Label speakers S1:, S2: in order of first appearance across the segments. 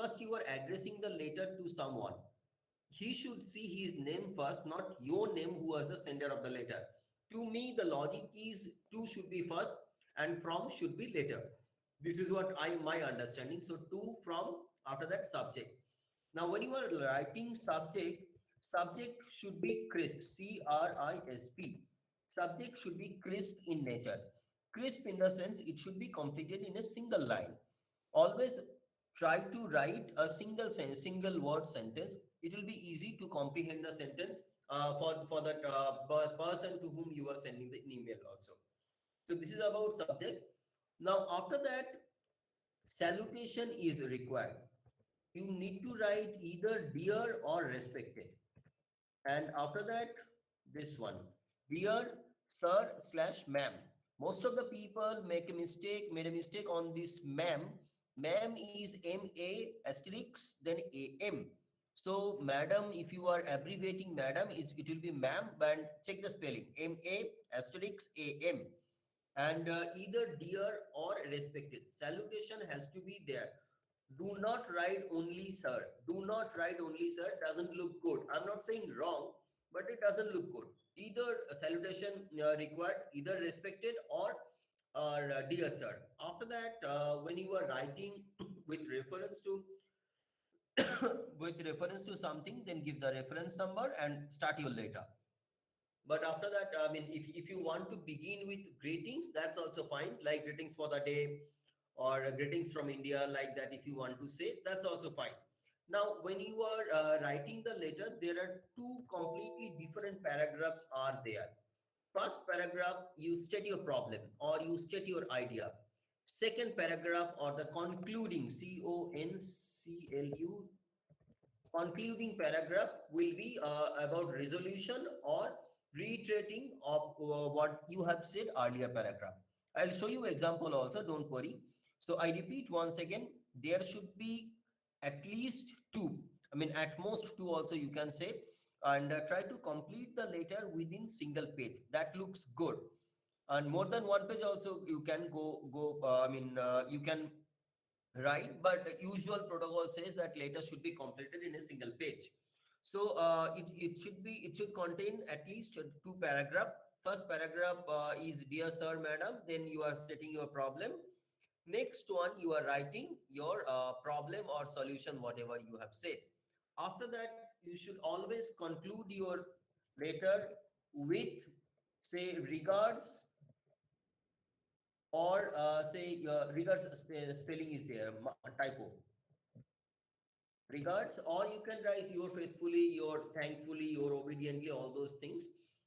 S1: first you are addressing the letter to someone, he should see his name first, not your name who was the sender of the letter. To me, the logic is to should be first and from should be later. This is what my understanding. So to, from, after that subject. Now, when you are writing subject, subject should be crisp, CRISP. Subject should be crisp in nature. Crisp in the sense it should be completed in a single line. Always try to write a single sentence, single word sentence. It will be easy to comprehend the sentence for that person to whom you are sending the email also. So this is about subject. Now after that, salutation is required. You need to write either dear or respected. And after that, this one, dear sir slash ma'am. Most of the people made a mistake on this ma'am. Ma'am is M-A asterisk, then A-M. So, madam, if you are abbreviating madam, it will be ma'am, and check the spelling, M-A asterisk A-M. And either dear or respected. Salutation has to be there. Do not write only sir. Do not write only sir. Doesn't look good. I'm not saying wrong, but it doesn't look good. Either a salutation required, either respected or dear sir. After that, when you are writing with reference to with reference to something, then give the reference number and start your letter. But after that, I mean, if you want to begin with greetings, that's also fine, like greetings for the day or greetings from India, like that, if you want to say, that's also fine. Now, when you are writing the letter, there are two completely different paragraphs are there. First paragraph, you state your problem or you state your idea. Second paragraph or the concluding, CONCLU, concluding paragraph will be about resolution or reiterating of what you have said earlier paragraph. I'll show you example also, don't worry. So I repeat once again, there should be at least two, I mean at most two also you can say, and try to complete the letter within single page. That looks good. And more than one page also you can you can right? But the usual protocol says that letter should be completed in a single page. So it should contain at least two paragraph. First paragraph is dear sir, madam. Then you are stating your problem. Next one, you are writing your problem or solution, whatever you have said. After that, you should always conclude your letter with say regards or say regards spelling is there, typo regards, or you can write your faithfully, your thankfully, your obediently, all those things.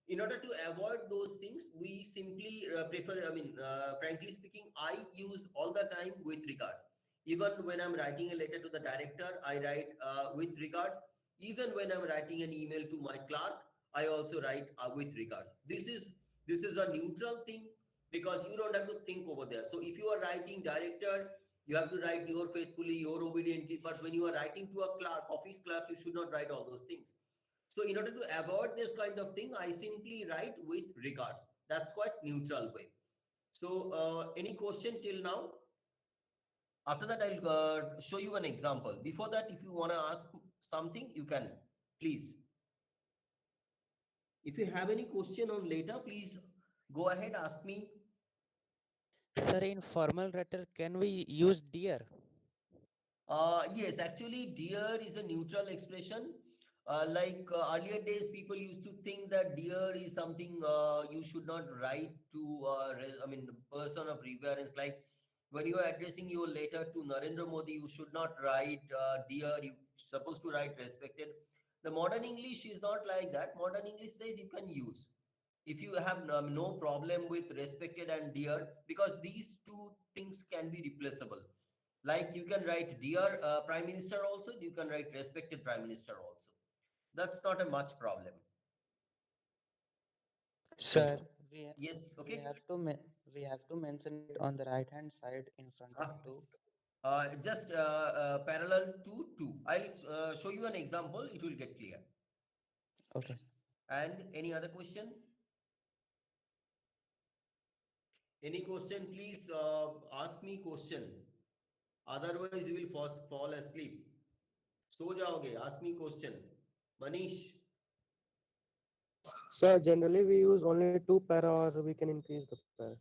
S1: In order to avoid those things, we simply prefer, I mean, frankly speaking, I use all the time with regards. Even when I'm writing a letter to the director, I write with regards. Even when I'm writing an email to my clerk, I also write with regards. This is a neutral thing because you don't have to think over there. So if you are writing director, you have to write your faithfully, your obediently. But when you are writing to a clerk, office clerk, you should not write all those things. So in order to avoid this kind of thing, I simply write with regards. That's quite neutral way. So any question till now? After that, I'll show you an example. Before that, if you want to ask something, you can, please. If you have any question on later, please go ahead, ask me.
S2: Sir, in formal letter, can we use dear?
S1: Yes, actually, dear is a neutral expression. Earlier days, people used to think that dear is something you should not write to, person of reverence. Like when you are addressing your letter to Narendra Modi, you should not write dear. You supposed to write respected. The modern English is not like that. Modern English says you can use if you have no problem with respected and dear, because these two things can be replaceable. Like you can write dear prime minister also, you can write respected prime minister also. That's not a much problem. So
S3: Sir,
S1: yes,
S3: we
S1: okay.
S3: have to we have to mention it on the right hand side in front of
S1: uh,
S3: two.
S1: just parallel to 2. I'll show you an example, it will get clear.
S3: Okay.
S1: And any other question? Any question, please ask me question. Otherwise, you will fall asleep. सो जाओगे. Ask me question. Manish,
S4: So generally we use only two para or we can increase the para.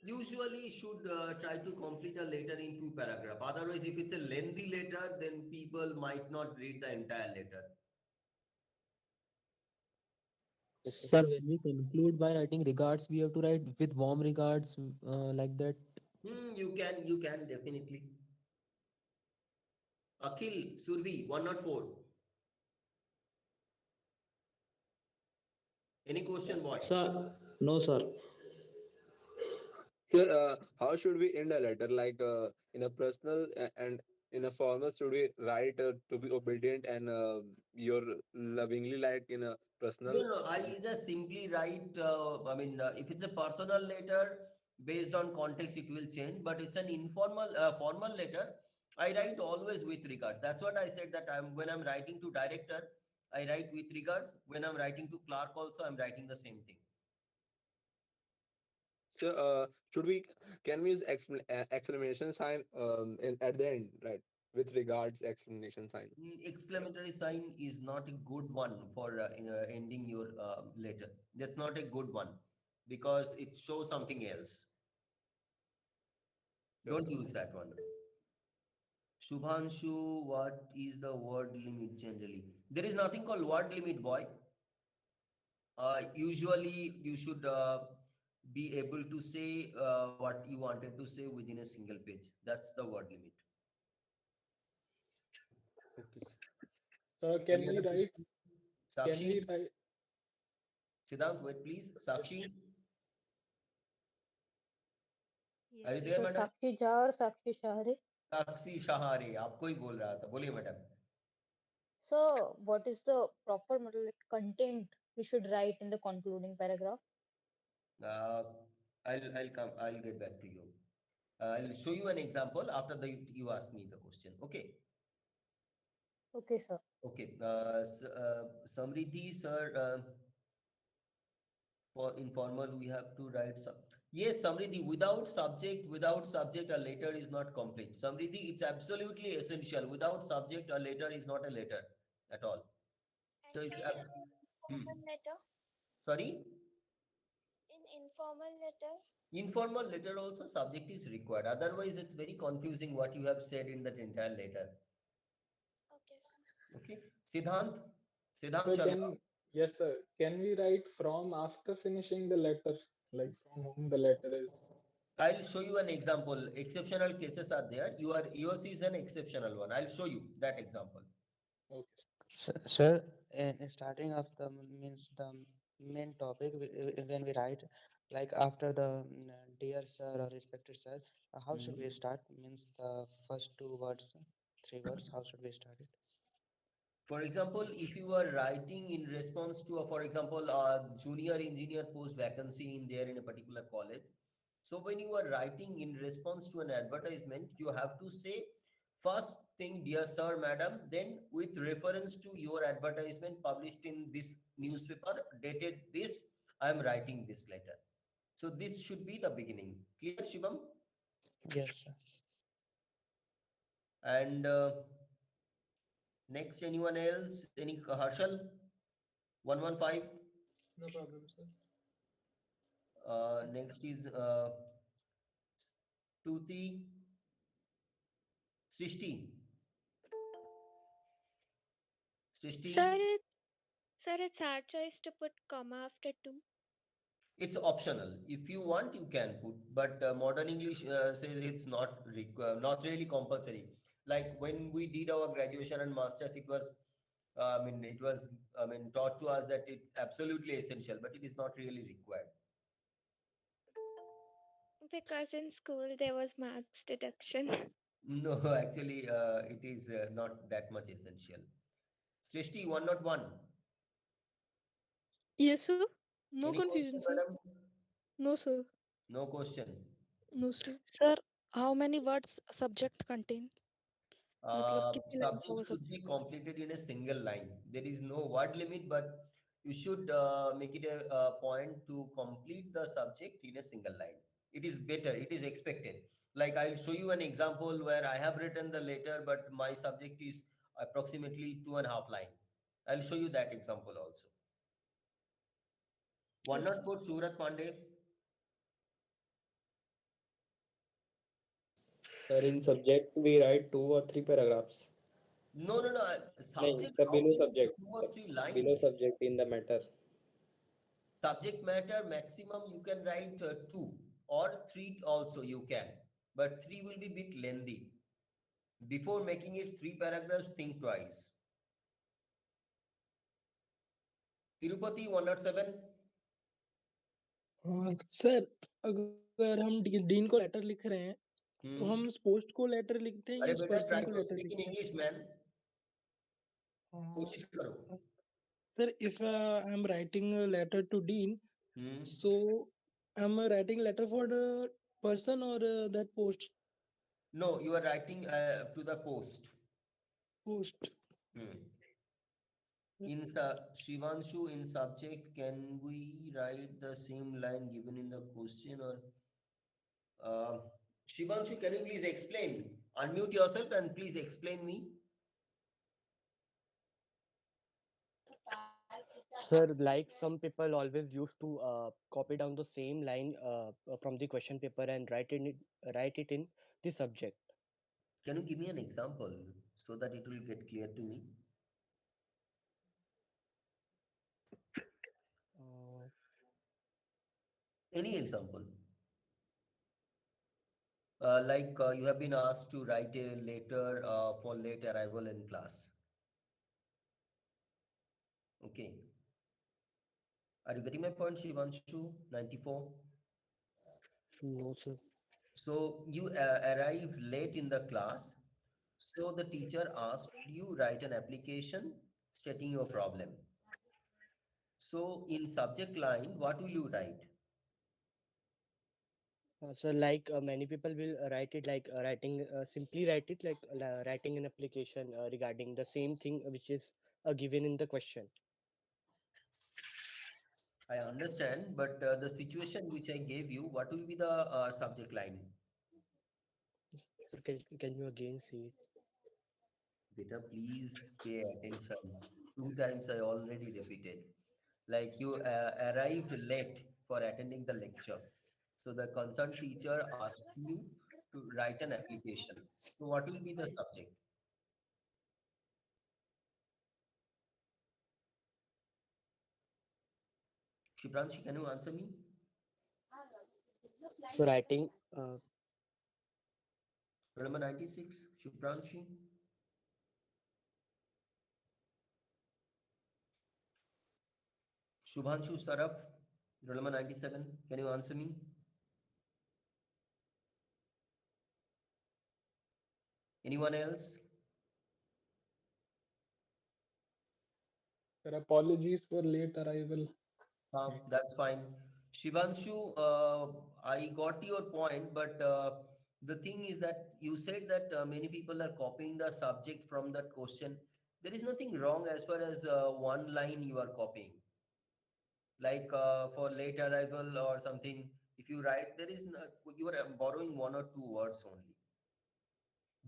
S1: usually should try to complete a letter in two paragraph. Otherwise, if it's a lengthy letter, then people might not read the entire letter.
S4: Okay.
S5: Sir, when we conclude by writing regards, we have to write with warm regards, like that.
S1: You can definitely. Akhil, Survi, 104. Any question, boy?
S6: Sir, no, sir.
S7: Sir, how should we end a letter? Like in a personal and in a formal, should we write to be obedient and your lovingly, like in a
S1: No,
S7: personal?
S1: no, I just simply write, if it's a personal letter, based on context, it will change, but it's an informal, formal letter. I write always with regards. That's what I said that when I'm writing to director, I write with regards. When I'm writing to clerk also, I'm writing the same thing.
S7: So, should we can we use exclamation sign at the end, right? With regards, exclamation sign.
S1: Exclamatory sign is not a good one for ending your letter. That's not a good one because it shows something else.
S7: Sure,
S1: Don't
S7: sir.
S1: use that one. Shubhanshu, what is the word limit generally? There is nothing called word limit, boy. Usually, you should be able to say what you wanted to say within a single page. That's the word limit.
S4: Okay.
S8: So
S1: Any other question?
S8: can
S1: Sakshi,
S8: we write
S1: Siddhant, wait please. Sakshi, are you
S9: Yes,
S1: there,
S9: sir.
S1: madam?
S9: साक्षी झा और साक्षी शाहरी.
S1: साक्षी शहारे आपको ही बोल रहा था, बोलिए madam.
S9: So, what is the proper content we should write in the concluding paragraph?
S1: Uh, I'll get back to you. I'll show you an example after you ask me the question. Okay.
S9: Okay, sir.
S1: Okay. Samriddhi, sir, for informal, we have to write some. Yes, Samriddhi, without subject, a letter is not complete. Samriddhi, it's absolutely essential. Without subject, a letter is not a letter at all. So
S10: And
S1: it's,
S10: sir, informal letter,
S1: sorry,
S10: in informal letter,
S1: informal letter also subject is required. Otherwise, it's very confusing what you have said in that entire letter.
S10: okay, sir.
S1: Okay. Siddhant, Siddhant
S8: so
S1: Sharma.
S8: yes, sir. Can we write from after finishing the letter, like from whom the letter is?
S1: I'll show you an example. Exceptional cases are there. Yours is an exceptional one. I'll show you that example.
S8: Okay.
S3: Sir, in starting of the means the main topic when we write, like after the dear sir or respected sir, how should we start? Means the first two words, three words. How should we start it?
S1: For example, if you are writing in response to, for example, a junior engineer post vacancy in there in a particular college. So when you are writing in response to an advertisement, you have to say first thing, dear sir, madam, then with reference to your advertisement published in this newspaper, dated this, I am writing this letter. So this should be the beginning. Clear, Shivam?
S3: Yes, sir.
S1: And next, anyone else? Any Harshal? 115.
S8: No problem, sir.
S1: Next is Tuti, Srishti. Srishti,
S11: Sir, it's our choice to put comma after two.
S1: it's optional. If you want, you can put, but modern English says it's not really compulsory. Like when we did our graduation and masters, it was, taught to us that it's absolutely essential, but it is not really required.
S11: Because in school there was marks deduction.
S1: No, actually, it is not that much essential. Srishti, 101.
S12: Yes, sir. No
S1: Any
S12: confusion,
S1: question,
S12: sir.
S1: madam?
S12: No, sir.
S1: No question.
S12: No, sir.
S13: Sir, how many words subject contain? मतलब कितने line का
S1: Subject
S13: होगा
S1: should be
S13: subject?
S1: completed in a single line. There is no word limit, but you should make it a point to complete the subject in a single line. It is better, it is expected. Like I'll show you an example where I have written the letter, but my subject is approximately 2.5 line. I'll show you that example also.
S12: Yes, sir.
S1: 104 Surat Pandey.
S4: Sir, in subject we write 2 or 3 paragraphs.
S1: No, no, no.
S4: No,
S1: Subject,
S4: sir,
S1: how
S4: below
S1: can you do
S4: subject.
S1: two or three
S4: Below
S1: lines?
S4: subject in the matter.
S1: Subject matter maximum you can write two or three also you can, but three will be bit lengthy. Before making it 3 paragraphs, think twice. Tirupati 107.
S4: Sir अगर हम dean को letter लिख रहे हैं तो
S1: Hmm.
S4: हम उस post को लेटर लिखते हैं या
S1: अरे
S4: उस
S1: बेटा
S4: पर्सन
S1: try
S4: को
S1: to
S4: लेटर
S1: speak in
S4: लिखते हैं
S1: English, man. कोशिश करो.
S4: Sir if I'm writing a letter to dean
S1: Hmm.
S4: so I'm writing letter for the person or that
S1: No, you are writing to the post.
S4: post
S1: Hmm. Shivanshu, in subject, can we write the same line given in the question or uh, Shivanshu, can you please explain? Unmute yourself and please explain me.
S6: Sir, like some people always used to copy down the same line from the question paper and write it in the subject.
S1: Can you give me an example so that it will get clear to me?
S6: Uh,
S1: Any example? Like you have been asked to write a letter for late arrival in class. Okay. Are you getting my point, Shivanshu? 94.
S6: no, sir.
S1: So you arrive late in the class. So the teacher asked you write an application stating your problem. So in subject line, what will you write?
S6: So like many people will write it like simply write it like writing an application regarding the same thing which is given in the question.
S1: I understand, but the situation which I gave you, what will be the subject line?
S6: Sir, can you again see it?
S1: Beta, please pay attention. Two times I already repeated. Like you arrived late for attending the lecture. So the concerned teacher asked you to write an application. So what will be the subject? Shipranshi, can you answer me?
S6: So writing
S1: Roll number 96, Shipranshi. Shubhanshu Saraf, roll number 97. Can you answer me? Anyone else?
S8: Sir, apologies for late arrival.
S1: That's fine. Shivanshu, I got your point, but the thing is that you said that many people are copying the subject from that question. There is nothing wrong as far as one line you are copying. Like for late arrival or something, if you write, there is no, you are borrowing one or two words only.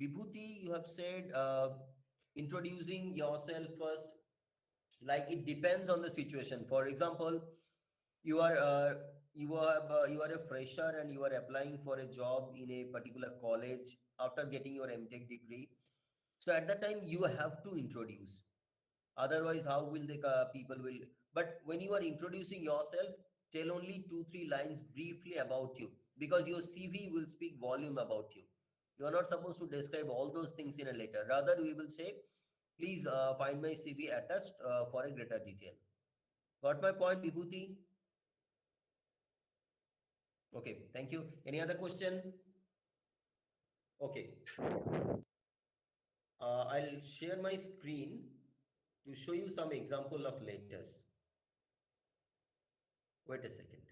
S1: Vibhuti, you have said introducing yourself first, like it depends on the situation. For example, you are you are a fresher and you are applying for a job in a particular college after getting your MTech degree. So at that time you have to introduce. Otherwise, how will the people will? But when you are introducing yourself, tell only 2 3 lines briefly about you because your CV will speak volume about you. You are not supposed to describe all those things in a letter. Rather, we will say, please find my CV attached for a greater detail. Got my point, Vibhuti? Okay, thank you. Any other question? Okay, I'll share my screen to show you some example of letters. Wait a second.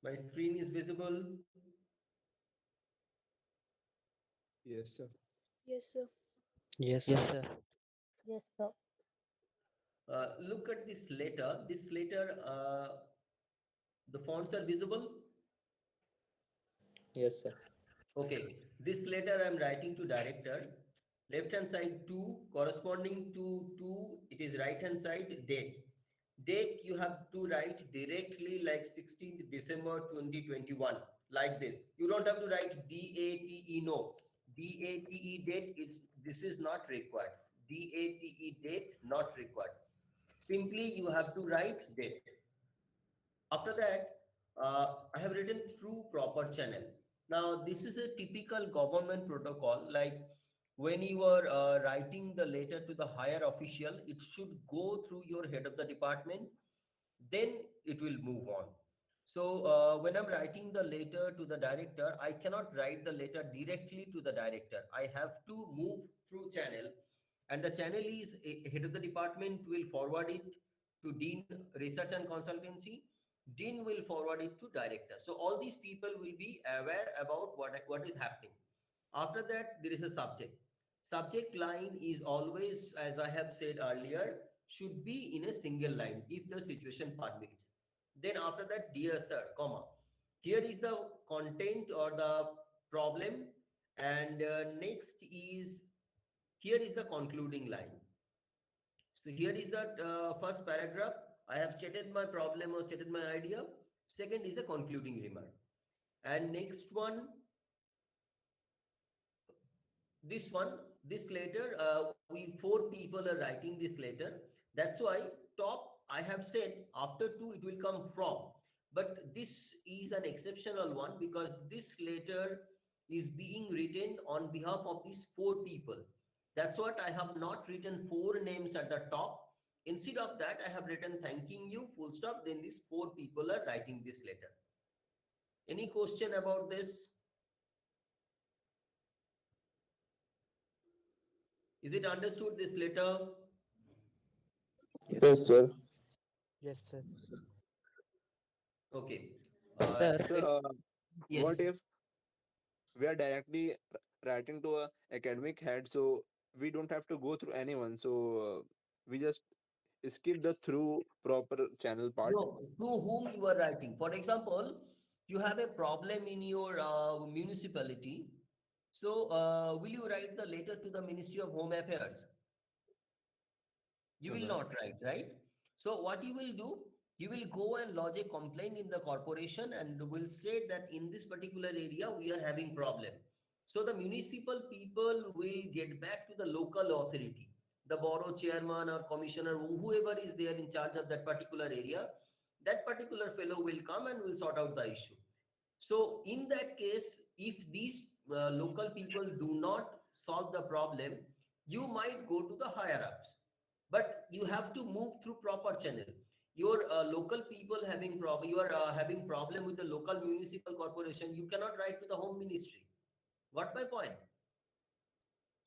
S1: My screen is visible.
S7: Yes, sir.
S10: Yes, sir.
S3: Yes,
S2: Yes,
S3: sir.
S2: sir.
S9: Yes, sir.
S1: Look at this letter. This letter, the fonts are visible.
S5: Yes, sir.
S1: Okay, this letter I'm writing to director. Left hand side 2 corresponding to 2, it is right hand side date. Date you have to write directly like 16th December 2021 like this. You don't have to write DATE, no. DATE date, this is not required. DATE date not required. Simply you have to write date. After that, I have written through proper channel. Now, this is a typical government protocol. Like when you are writing the letter to the higher official, it should go through your head of the department, then it will move on. So when I'm writing the letter to the director, I cannot write the letter directly to the director. I have to move through channel, and the channel is head of the department will forward it to Dean Research and Consultancy. Dean will forward it to director. So all these people will be aware about what is happening. After that, there is a subject. Subject line is always, as I have said earlier, should be in a single line if the situation permits. Then after that, dear sir, comma. Here is the content or the problem, and next is here is the concluding line. So here is the first paragraph. I have stated my problem or stated my idea. Second is the concluding remark. And next one, this one, this letter, we 4 people are writing this letter. That's why top, I have said after 2, it will come from. But this is an exceptional one because this letter is being written on behalf of these 4 people. That's what I have not written 4 names at the top. Instead of that, I have written thanking you, full stop. Then these 4 people are writing this letter. Any question about this? Is it understood, this letter?
S7: Yes, sir.
S3: Yes, sir.
S1: Okay.
S2: Sir,
S7: So,
S1: Yes.
S7: what if we are directly writing to a academic head, so we don't have to go through anyone. So we just skip the through proper channel part.
S1: No, to whom you are writing. For example, you have a problem in your municipality. So, will you write the letter to the Ministry of Home Affairs? You
S7: No,
S1: will
S7: sir.
S1: not write, right? So, what you will do, you will go and lodge a complaint in the corporation and will say that in this particular area we are having problem. So, the municipal people will get back to the local authority, the borough chairman or commissioner, whoever is there in charge of that particular area. That particular fellow will come and will sort out the issue. So in that case, if these local people do not solve the problem, you might go to the higher ups. But you have to move through proper channel. Your local people having problem, you are having problem with the local municipal corporation. You cannot write to the home ministry. Got my point?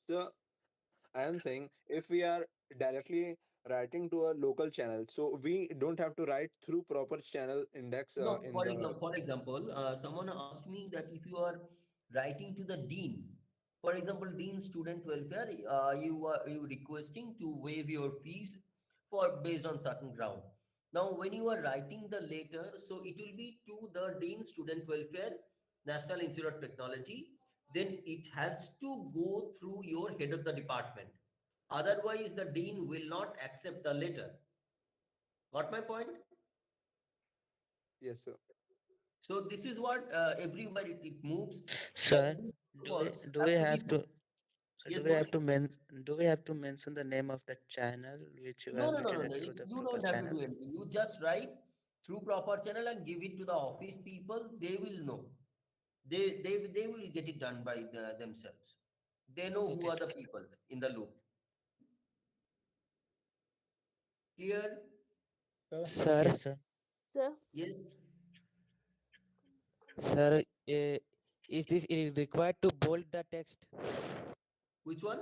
S7: So I am saying if we are directly writing to a local channel, so we don't have to write through proper channel index
S1: No,
S7: in
S1: for
S7: the.
S1: example, someone asked me that if you are writing to the dean, for example, dean student welfare, you are you requesting to waive your fees for based on certain ground. Now, when you are writing the letter, so it will be to the dean student welfare, National Institute of Technology. Then it has to go through your head of the department. Otherwise, the dean will not accept the letter. Got my point?
S7: Yes, sir.
S1: So this is what everywhere it moves.
S3: Sir,
S1: These
S3: do we
S1: protocols
S3: do we
S1: have to
S3: have
S1: be.
S3: to so
S1: Yes,
S3: do we
S1: boy.
S3: have to men do we have to mention the name of the channel which you
S1: No,
S3: have
S1: no, no,
S3: written
S1: no,
S3: it
S1: no.
S3: through the
S1: You
S3: proper
S1: don't have to
S3: channel?
S1: do anything. You just write through proper channel and give it to the office people. They will know. They will get it done by themselves. They know who
S3: Okay,
S1: are the
S3: sir.
S1: people in the loop. Clear?
S8: Sir,
S2: sir,
S3: Yes, sir.
S10: Sir.
S1: Yes.
S2: sir, is this required to bold the text
S1: Which one?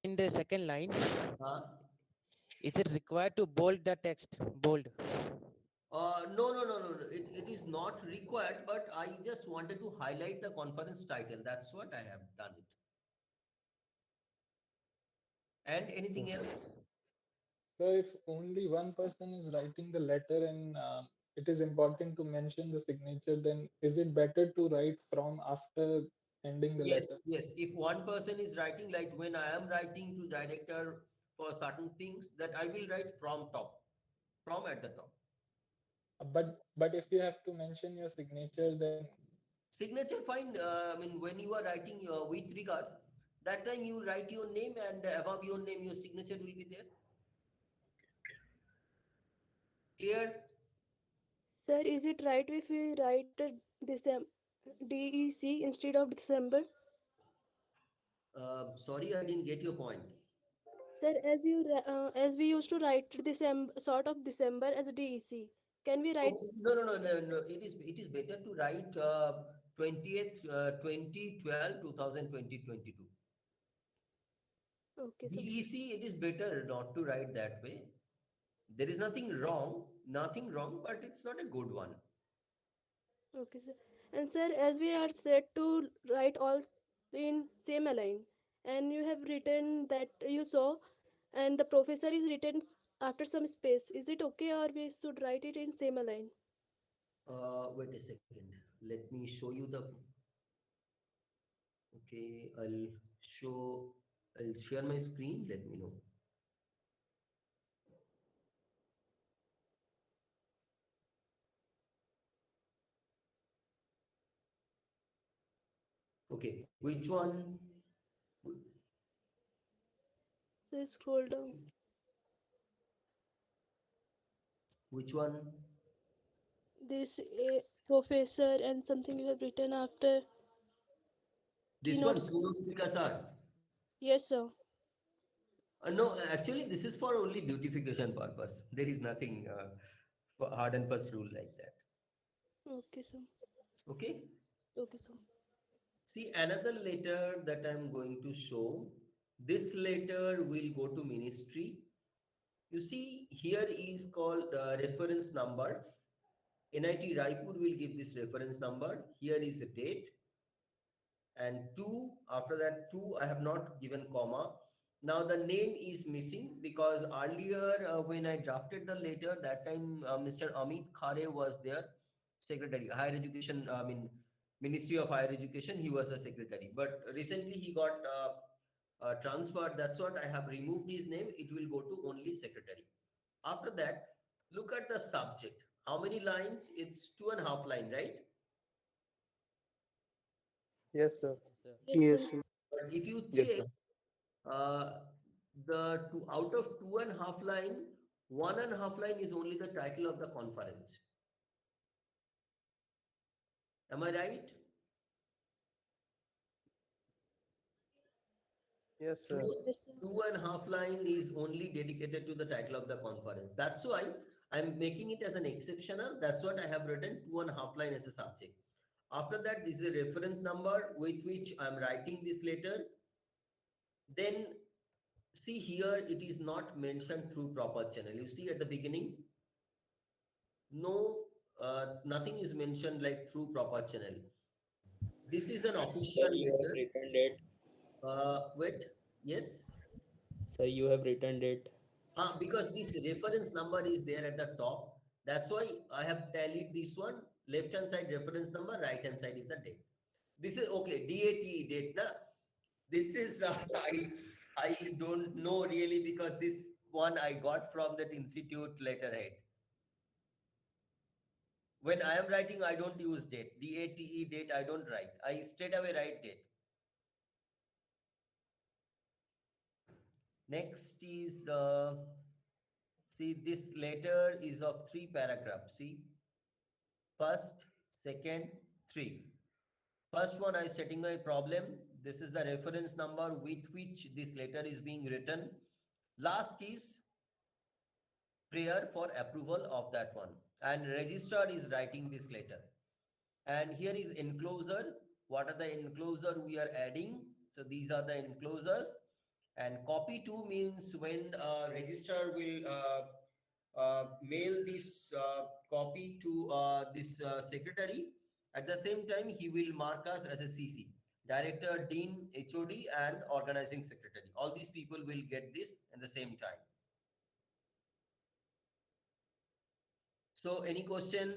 S2: in the second line?
S1: Huh?
S2: Is it required to bold the text? Bold.
S1: No. It is not required, but I just wanted to highlight the conference title. That's what I have done it. And anything else?
S8: So if only one person is writing the letter and it is important to mention the signature, then is it better to write from after ending the
S1: Yes,
S8: letter?
S1: yes. If one person is writing, like when I am writing to director for certain things, that I will write from top, from at the top.
S8: But if you have to mention your signature, then
S1: Signature, fine. I mean, when you are writing with regards, that time you write your name and above your name, your signature will be there. Clear?
S13: Sir, is it right if we write December DEC instead of December?
S1: Sorry, I didn't get your point.
S13: Sir, as we used to write December, sort of December as a DEC, can we write?
S1: Okay. No. It is better to write 20th 2012 2022.
S13: Okay, sir.
S1: DEC, it is better not to write that way. There is nothing wrong, but it's not a good one.
S13: Okay, sir. And sir, as we are set to write all in same line, and you have written that you saw, and the professor is written after some space. Is it okay, or we should write it in same line?
S1: Wait a second. Let me show you the. Okay, I'll share my screen. Let me know. Okay, which one?
S13: So scroll down.
S1: Which one?
S13: This professor and something you have written after
S1: This one,
S13: keynotes.
S1: keynote speaker, sir.
S13: Yes, sir.
S1: No, actually, this is for only beautification purpose. There is nothing hard and fast rule like that.
S13: Okay, sir.
S1: Okay.
S13: Okay, sir.
S1: See, another letter that I'm going to show. This letter will go to ministry. You see, here is called reference number. NIT Raipur will give this reference number. Here is the date. And 2, after that 2, I have not given comma. Now the name is missing because earlier when I drafted the letter, that time Mr. Amit Khare was there, secretary, higher education, Ministry of Higher Education, he was a secretary. But recently he got transferred. That's what I have removed his name. It will go to only secretary. After that, look at the subject. How many lines? It's 2.5 line, right?
S6: Yes, sir.
S2: Yes, sir.
S13: Yes, sir.
S1: But if you
S7: Yes,
S1: check
S7: sir.
S1: uh, the two out of 2.5 line, 1.5 line is only the title of the conference. Am I right?
S6: Yes,
S1: Two,
S6: sir.
S13: Yes, sir.
S1: 2.5 line is only dedicated to the title of the conference. That's why I'm making it as an exceptional. That's what I have written 2.5 line as a subject. After that, this is a reference number with which I'm writing this letter. Then see here, it is not mentioned through proper channel. You see at the beginning, no, nothing is mentioned like through proper channel. This is an
S5: Sir,
S1: official
S5: you have
S1: letter.
S5: written it.
S1: Wait, yes.
S5: Sir, you have written it.
S1: Because this reference number is there at the top. That's why I have tallied this one. Left hand side reference number, right hand side is the date. This is okay. DAT date, na? This is I don't know really because this one I got from that institute letterhead. When I am writing, I don't use date. DATE date, I don't write. I straight away write date. Next is see, this letter is of 3 paragraphs. See, first, second, 3. First one, I setting my problem. This is the reference number with which this letter is being written. Last is prayer for approval of that one. And registrar is writing this letter. And here is enclosure. What are the enclosure we are adding? So these are the enclosures. And copy to means when registrar will mail this copy to this secretary. At the same time, he will mark us as a CC, director, dean, HOD, and organizing secretary. All these people will get this at the same time. So, any question?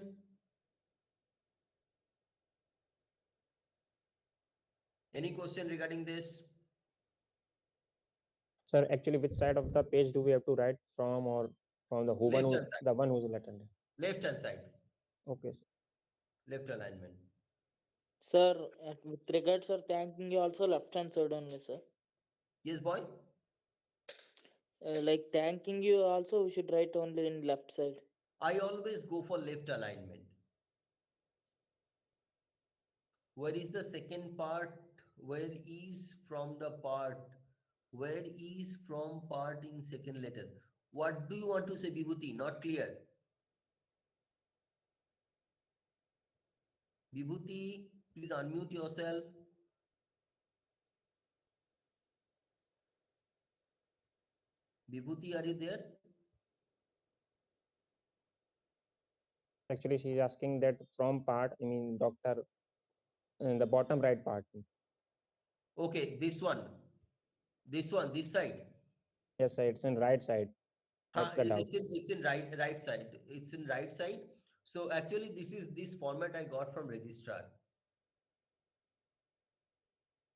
S1: Any question regarding this?
S14: Sir, actually, which side of the page do we have to write from, or from the who one
S1: Left
S14: who,
S1: hand side.
S14: the one who's attended?
S1: Left hand side.
S14: Okay, sir.
S1: Left alignment.
S15: Sir, with regards sir, thanking you also left hand side only, sir.
S1: Yes, boy.
S15: Like thanking you also we should write only in left side.
S1: I always go for left alignment. Where is the second part? Where is from the part? Where is from part in second letter? What do you want to say, Vibhuti? Not clear. Vibhuti, please unmute yourself. Vibhuti, are you there?
S14: Actually, she's asking that from part, I mean, doctor, in the bottom right part.
S1: Okay, this one. This one, this side.
S14: Yes, sir, it's in right side. That's the doubt.
S1: It's in right side. It's in right side. So actually, this format I got from registrar.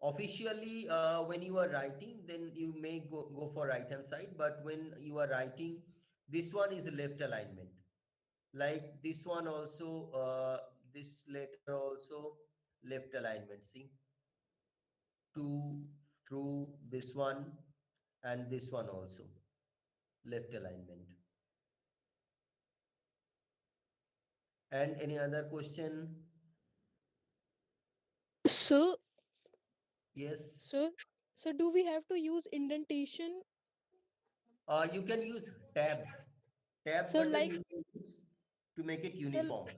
S1: Officially, when you are writing, then you may go for right hand side. But when you are writing, this one is left alignment. Like this one also, this letter also left alignment. See, to through this one and this one also left alignment. And any other question?
S12: So,
S1: Yes.
S12: so do we have to use indentation?
S1: You can use tab. Tab
S12: So
S1: button
S12: like,
S1: you can use to make it
S12: so,
S1: uniform.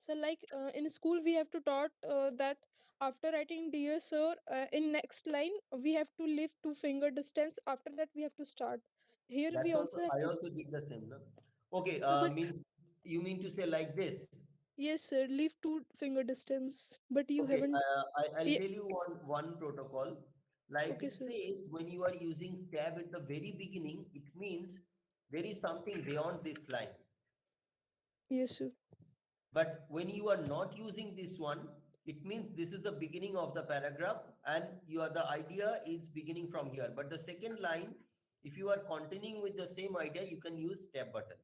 S12: so like in school we have to taught that after writing dear sir, in next line we have to leave 2 finger distance. After that we have to start. Here we
S1: That's
S12: also
S1: also,
S12: have
S1: I
S12: to.
S1: also did the same. No? Okay,
S12: So but
S1: means you mean to say like this?
S12: yes sir, leave 2 finger distance. But you
S1: Okay,
S12: haven't.
S1: I'll
S12: Yeah,
S1: tell you one protocol. Like
S12: okay
S1: it
S12: sir.
S1: says, when you are using tab at the very beginning, it means there is something beyond this line.
S12: Yes sir.
S1: But when you are not using this one, it means this is the beginning of the paragraph and the idea is beginning from here. But the second line, if you are continuing with the same idea, you can use tab button.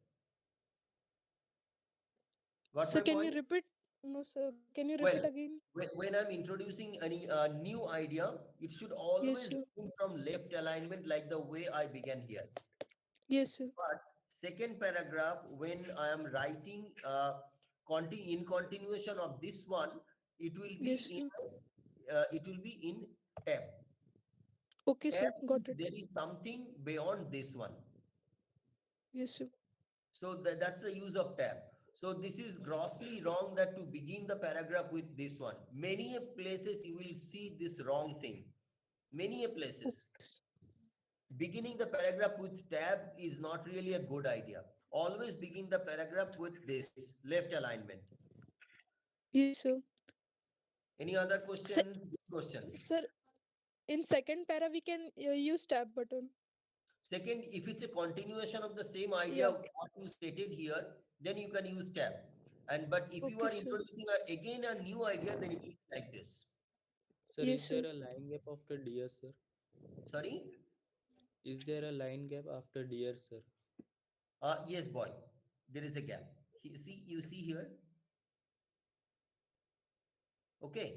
S1: Got
S12: So
S1: my
S12: can you
S1: point?
S12: repeat? No sir. Can you repeat
S1: Well,
S12: again?
S1: when I'm introducing any new idea, it should
S12: Yes
S1: always
S12: sir.
S1: begin from left alignment like the way I began here.
S12: Yes sir.
S1: But second paragraph, when I am writing in continuation of this one, it will
S12: Yes
S1: be
S12: sir.
S1: in tab.
S12: Okay
S1: Tab
S12: sir. Got
S1: means
S12: it.
S1: there is something beyond this one.
S12: Yes sir.
S1: So that's the use of tab. So this is grossly wrong that to begin the paragraph with this one. Many a places you will see this wrong thing. Many a places. Beginning the paragraph with tab is not really a good idea. Always begin the paragraph with this left alignment.
S12: Yes sir.
S1: Any other
S12: Sir,
S1: question? Good question.
S12: sir, in second para we can use tab button.
S1: Second, if it's a continuation of the same idea
S12: Yeah.
S1: what you stated here, then you can use tab. But if you
S12: Okay
S1: are
S12: sir.
S1: introducing again a new idea, then it will be like this.
S2: Sir,
S12: Yes
S2: is
S12: sir.
S2: there a line gap after dear sir?
S1: Sorry?
S2: Is there a line gap after dear sir?
S1: Yes, boy. There is a gap. See, you see here. Okay.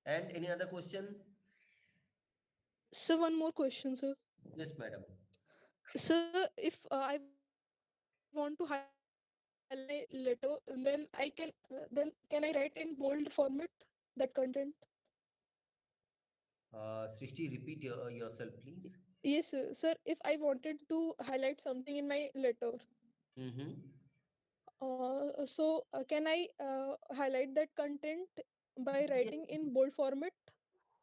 S1: And any other question?
S12: So one more question, sir.
S1: Yes, madam.
S12: Sir, if I want to highlight my letter, then can I write in bold format that content?
S1: Srishti, repeat yourself, please.
S12: Yes, sir. Sir, if I wanted to highlight something in my letter,
S1: Mm-hmm.
S12: can I highlight that content by writing
S1: Yes.
S12: in bold format?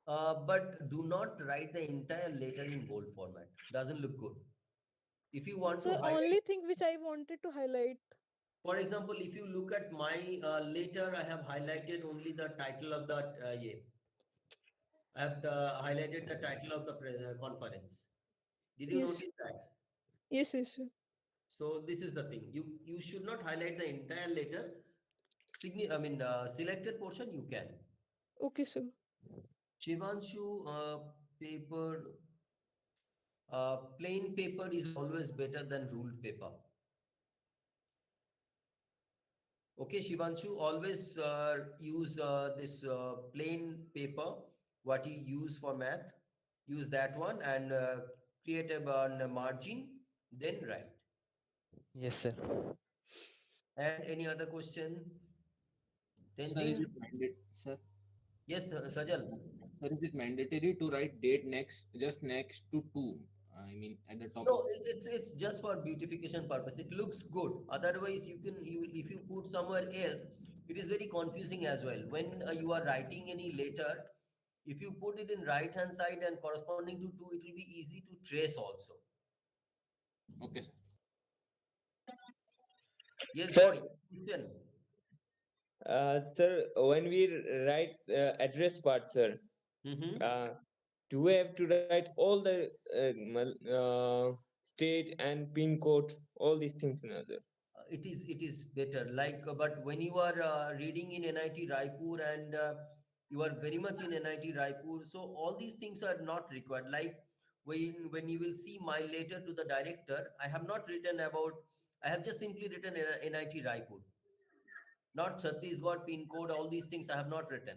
S1: But do not write the entire letter in bold format. Doesn't look good. If you want to
S12: Sir,
S1: highlight,
S12: only thing which I wanted to highlight.
S1: for example, if you look at my letter, I have highlighted only the title of the yeah. I have highlighted the title of the conference. Did you
S12: Yes.
S1: notice that?
S12: Yes, yes, sir.
S1: So this is the thing. You should not highlight the entire letter. Selected portion you can.
S12: Okay, sir.
S1: Shivanshu, paper, plain paper is always better than ruled paper. Okay, Shivanshu, always use this plain paper, what you use for math. Use that one and create a margin, then write.
S2: Yes, sir.
S1: And any other question?
S16: Sir, is
S1: Tenzin?
S16: it sir?
S1: Yes, Sajal.
S16: Sir, is it mandatory to write date just next to two? I mean, at the top
S1: No,
S16: of.
S1: it's just for beautification purpose. It looks good. Otherwise, if you put somewhere else, it is very confusing as well. When you are writing any letter, if you put it in right hand side and corresponding to two, it will be easy to trace also.
S16: Okay, sir.
S1: Yes,
S17: Sir.
S1: boy. Question.
S17: Sir, when we write address part, sir, do we have to write all the state and pin code, all these things, now, sir?
S1: It is better. Like, but when you are reading in NIT Raipur and you are very much in NIT Raipur, so all these things are not required. Like when you will see my letter to the director, I have not written about. I have just simply written NIT Raipur, not Chhattisgarh pin code. All these things I have not written.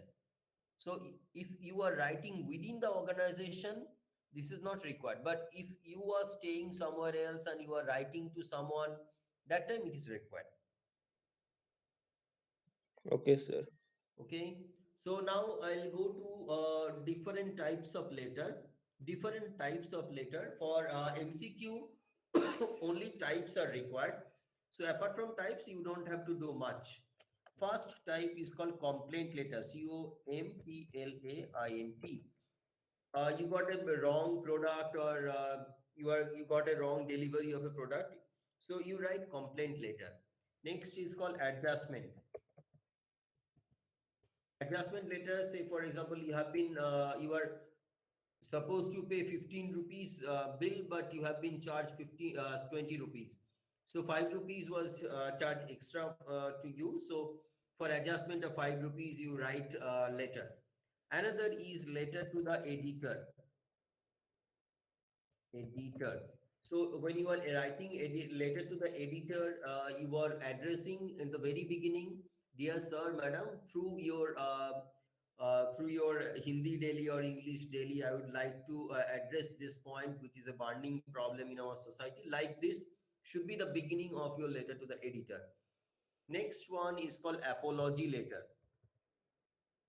S1: So if you are writing within the organization, this is not required. But if you are staying somewhere else and you are writing to someone, that time it is required.
S17: Okay, sir.
S1: Okay. So now I'll go to different types of letter. Different types of letter for MCQ. Only types are required. So apart from types, you don't have to do much. First type is called complaint letter. COMPLAINT. You got a wrong product or you got a wrong delivery of a product. So you write complaint letter. Next is called adjustment. Adjustment letter, say for example, you have been you are supposed to pay 15 rupees bill, but you have been charged 20 rupees. So 5 rupees was charged extra to you. So for adjustment of 5 rupees, you write letter. Another is letter to the editor. Editor. So when you are writing letter to the editor, you are addressing in the very beginning, dear sir, madam, through your Hindi daily or English daily, I would like to address this point, which is a burning problem in our society. Like this should be the beginning of your letter to the editor. Next one is called apology letter.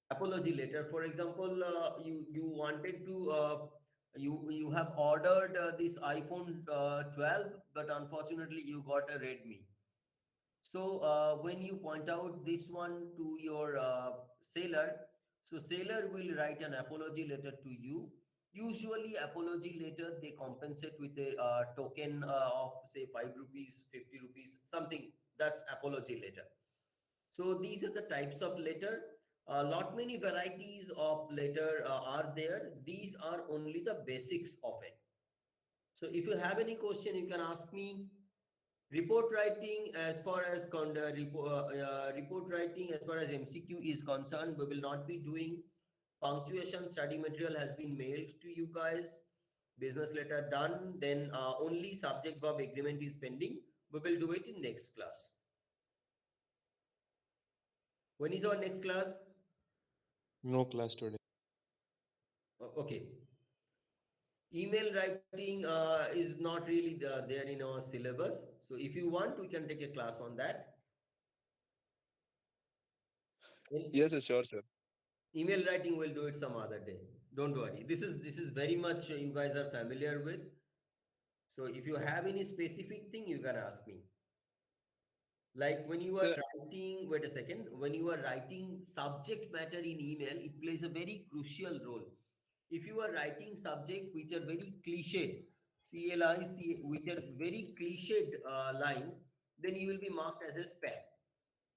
S1: Apology letter. For example, you wanted to you have ordered this iPhone 12, but unfortunately you got a Redmi. So when you point out this one to your seller, so seller will write an apology letter to you. Usually apology letter, they compensate with a token of say 5 rupees, 50 rupees, something. That's apology letter. So these are the types of letter. A lot many varieties of letter are there. These are only the basics of it. So if you have any question, you can ask me. Report writing, as far as report writing, as far as MCQ is concerned, we will not be doing. Punctuation study material has been mailed to you guys. Business letter done. Then only subject verb agreement is pending. We will do it in next class. When is our next class?
S7: No class today.
S1: Okay. Email writing is not really there in our syllabus. So if you want, we can take a class on that.
S7: Yes, sir, sure, sir.
S1: Email writing, we'll do it some other day. Don't worry. This is very much you guys are familiar with. So if you have any specific thing, you can ask me. Like when you are writing, wait a second, when you are writing subject matter in email, it plays a very crucial role. If you are writing subject which are very cliched, CLI, which are very cliched lines, then you will be marked as a spam.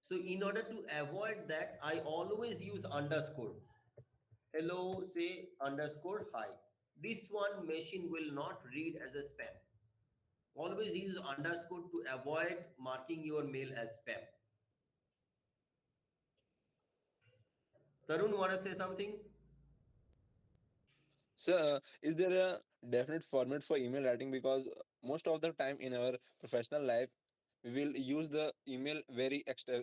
S1: So in order to avoid that, I always use underscore. Hello, say underscore hi. This one machine will not read as a spam. Always use underscore to avoid marking your mail as spam. Tarun, want to say something?
S7: So, is there a definite format for email writing? Because most of the time in our professional life, we will use the email very extra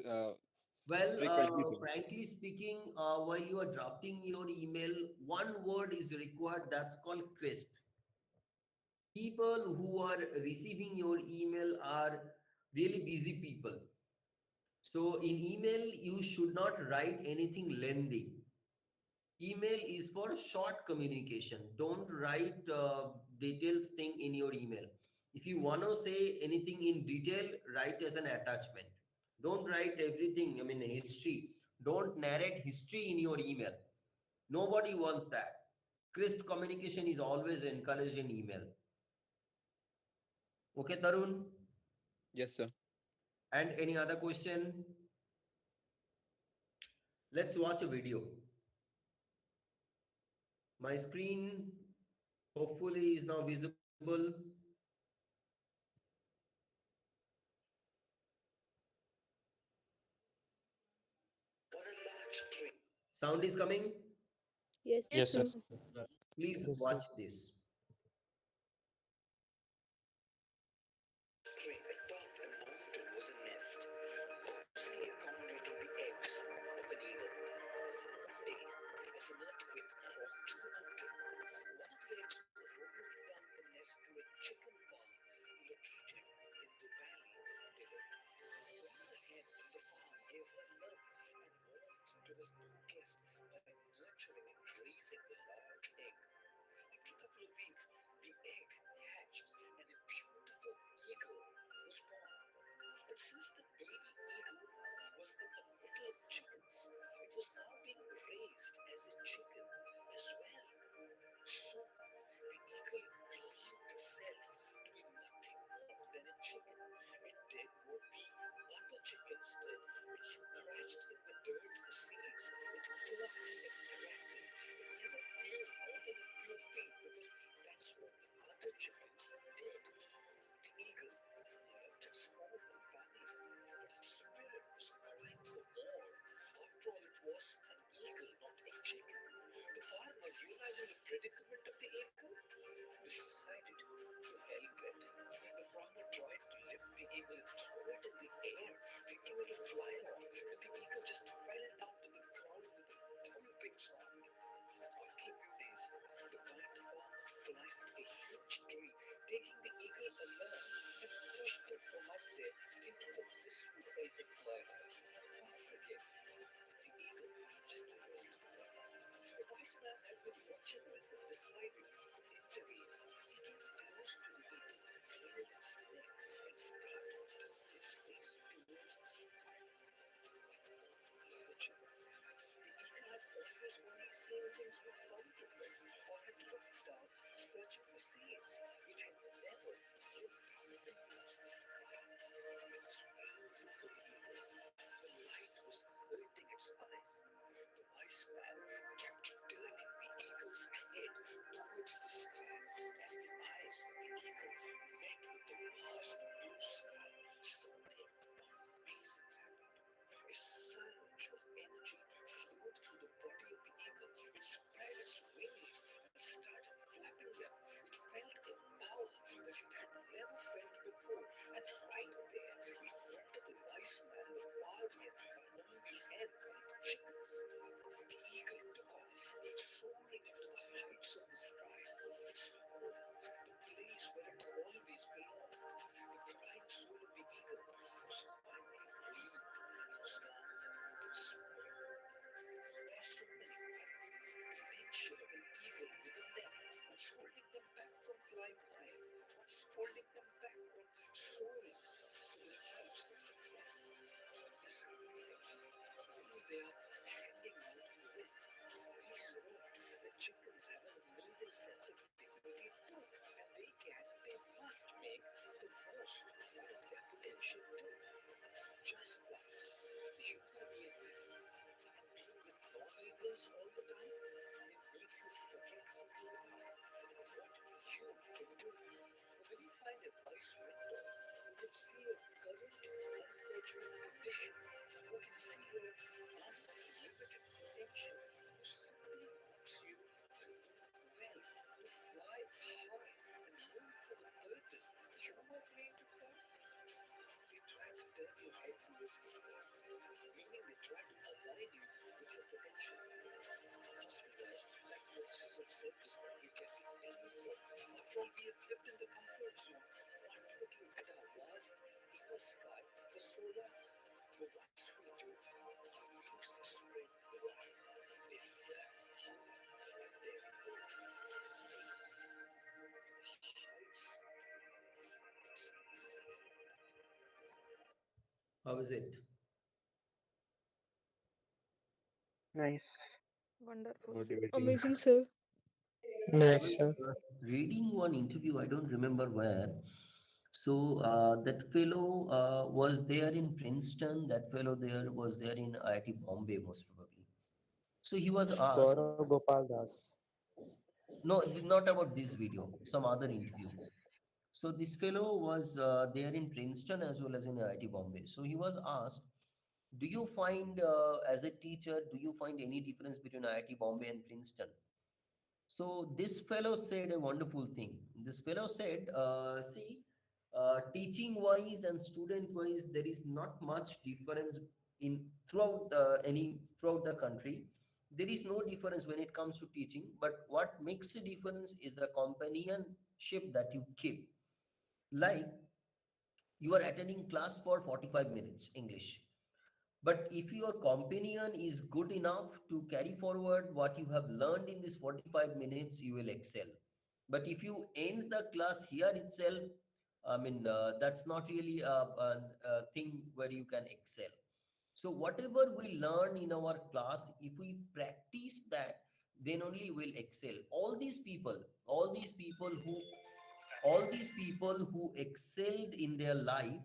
S1: Well,
S7: frequently.
S1: frankly speaking, while you are drafting your email, one word is required, that's called crisp. People who are receiving your email are really busy people. So in email, you should not write anything lengthy. Email is for short communication. Don't write details thing in your email. If you want to say anything in detail, write as an attachment. Don't write everything, I mean, history. Don't narrate history in your email. Nobody wants that. Crisp communication is always encouraged in email. Okay, Tarun?
S7: Yes, sir.
S1: And any other question? Let's watch a video. My screen hopefully is now visible. Sound is coming?
S13: Yes,
S5: Yes, sir.
S13: sir.
S1: Please
S2: Yes,
S1: watch
S2: sir.
S1: this. How is it?
S3: Nice.
S12: Wonderful.
S7: Motivating.
S12: Amazing, sir.
S1: I
S3: Nice,
S1: was
S3: sir.
S1: reading one interview, I don't remember where. So that fellow was there in Princeton. That fellow there was there in IIT Bombay, most probably. So he was asked,
S3: Gaurav Gopal Das.
S1: no, not about this video, some other interview. So this fellow was there in Princeton as well as in IIT Bombay. So he was asked, do you find, as a teacher, do you find any difference between IIT Bombay and Princeton? So this fellow said a wonderful thing. This fellow said, see, teaching wise and student wise, there is not much difference in throughout the country. There is no difference when it comes to teaching, but what makes a difference is the companionship that you keep. Like you are attending class for 45 minutes English, but if your companion is good enough to carry forward what you have learned in this 45 minutes, you will excel. But if you end the class here itself, I mean, that's not really a thing where you can excel. So whatever we learn in our class, if we practice that, then only we'll excel. All these people who excelled in their life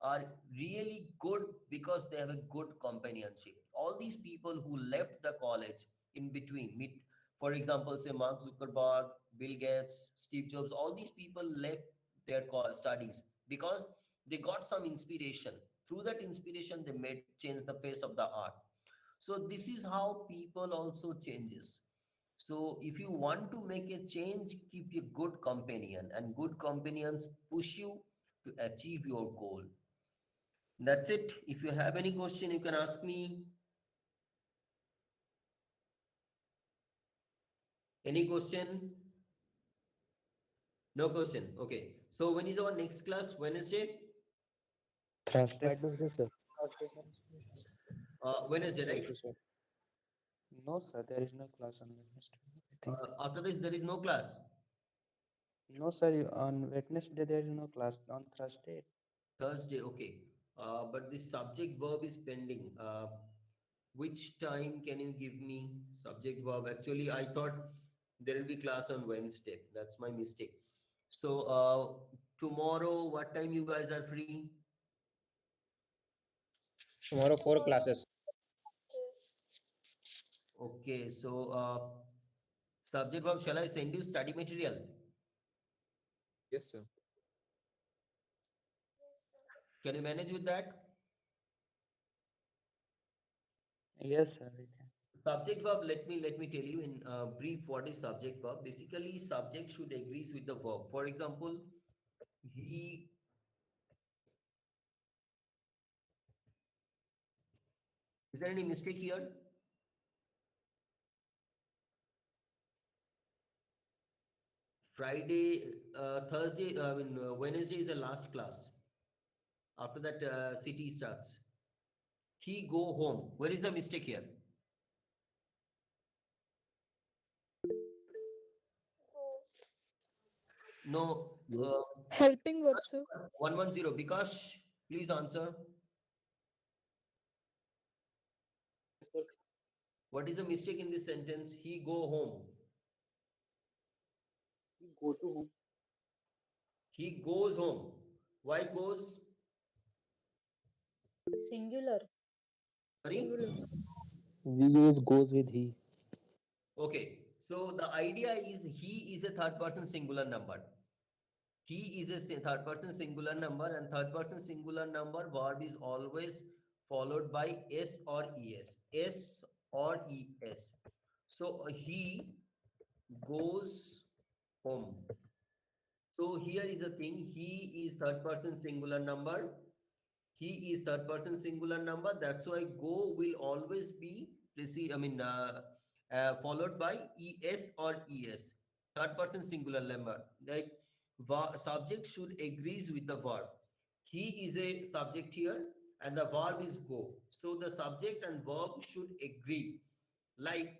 S1: are really good because they have a good companionship. All these people who left the college in between, for example, say Mark Zuckerberg, Bill Gates, Steve Jobs, all these people left their studies because they got some inspiration. Through that inspiration, they made change the face of the art. So this is how people also changes. So if you want to make a change, keep a good companion, and good companions push you to achieve your goal. That's it. If you have any question, you can ask me. Any question? No question. Okay. So when is our next class? Wednesday?
S3: Thursday.
S6: Wednesday, sir.
S1: Wednesday, right?
S6: Wednesday, sir.
S3: No, sir, there is no class on Wednesday, I think.
S1: After this, there is no class.
S3: No, sir, on Wednesday there is no class. On Thursday.
S1: Thursday, okay. But this subject verb is pending. Which time can you give me? Subject verb. Actually, I thought there will be class on Wednesday. That's my mistake. So tomorrow, what time you guys are free?
S14: Tomorrow 4 classes.
S1: Okay, so subject verb, shall I send you study material?
S7: Yes, sir.
S1: Can you manage with that?
S3: Yes, sir, we can.
S1: Subject verb, let me tell you in brief what is subject verb. Basically, subject should agree with the verb. For example, he. Is there any mistake here? Friday, Thursday, Wednesday is the last class. After that, CT starts. He go home. Where is the mistake here? No.
S12: Helping verb, sir.
S1: 110. Bikash, please answer. What is the mistake in this sentence? He go home.
S15: Go to home.
S1: He goes home. Why goes?
S9: Singular.
S1: Sorry?
S5: We use goes with he.
S1: Okay. So the idea is he is a third person singular number. He is a third person singular number, and third person singular number verb is always followed by s or es. S or es. So he goes home. So here is the thing. He is third person singular number. He is third person singular number. That's why go will always be followed by es or es. Third person singular number. Like subject should agrees with the verb. He is a subject here, and the verb is go. So the subject and verb should agree. Like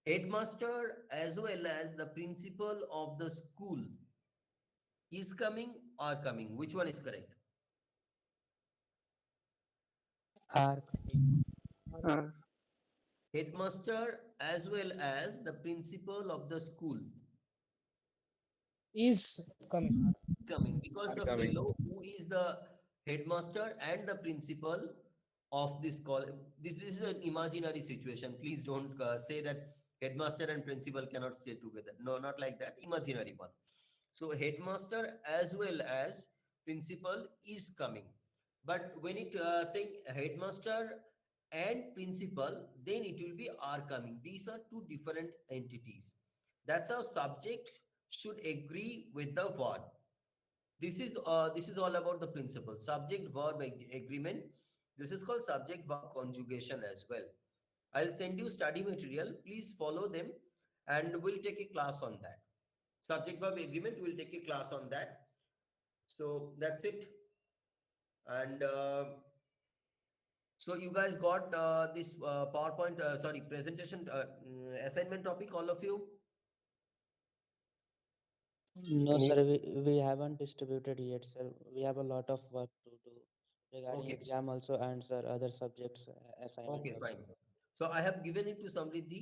S1: headmaster as well as the principal of the school is coming or coming. Which one is correct?
S3: Are
S1: Headmaster as well as the principal of the school
S5: Is coming.
S1: is coming, because
S7: Are
S1: the
S7: coming.
S1: fellow who is the headmaster and the principal of this college, this is an imaginary situation. Please don't say that headmaster and principal cannot stay together. No, not like that. Imaginary one. So headmaster as well as principal is coming. But when it saying headmaster and principal, then it will be are coming. These are two different entities. That's how subject should agree with the verb. This is all about the principle. Subject verb agreement. This is called subject verb conjugation as well. I'll send you study material. Please follow them, and we'll take a class on that. Subject verb agreement. We'll take a class on that. So that's it. And so you guys got this PowerPoint, presentation assignment topic, all of you?
S3: no, sir. We haven't distributed yet, sir. We have a lot of work to do regarding
S1: Okay.
S3: exam also, and sir other subjects assignment
S1: Okay,
S3: also.
S1: fine. So I have given it to Samriddhi.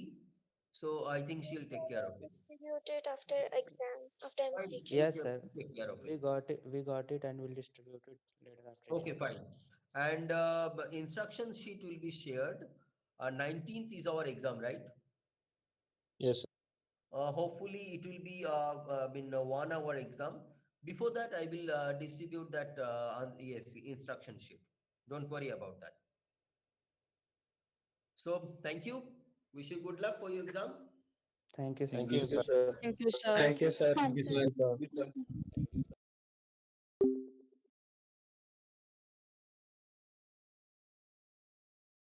S1: So I think she'll take care of it.
S10: Distribute it after exam, after MCQ.
S3: Yes, sir.
S1: Take care of
S3: We
S1: it.
S3: got it. We got it, and we'll distribute it later after
S1: Okay,
S3: exam.
S1: fine. And but instruction sheet will be shared. 19th is our exam, right?
S14: Yes.
S1: Hopefully it will be in a 1 hour exam. Before that, I will distribute that yes, instruction sheet. Don't worry about that. So thank you. Wish you good luck for your exam.
S3: Thank you, sir.
S14: Thank you, sir.
S4: Thank you, sir.
S6: Thank you, sir.
S16: Thank you, sir.
S10: Thank you, sir.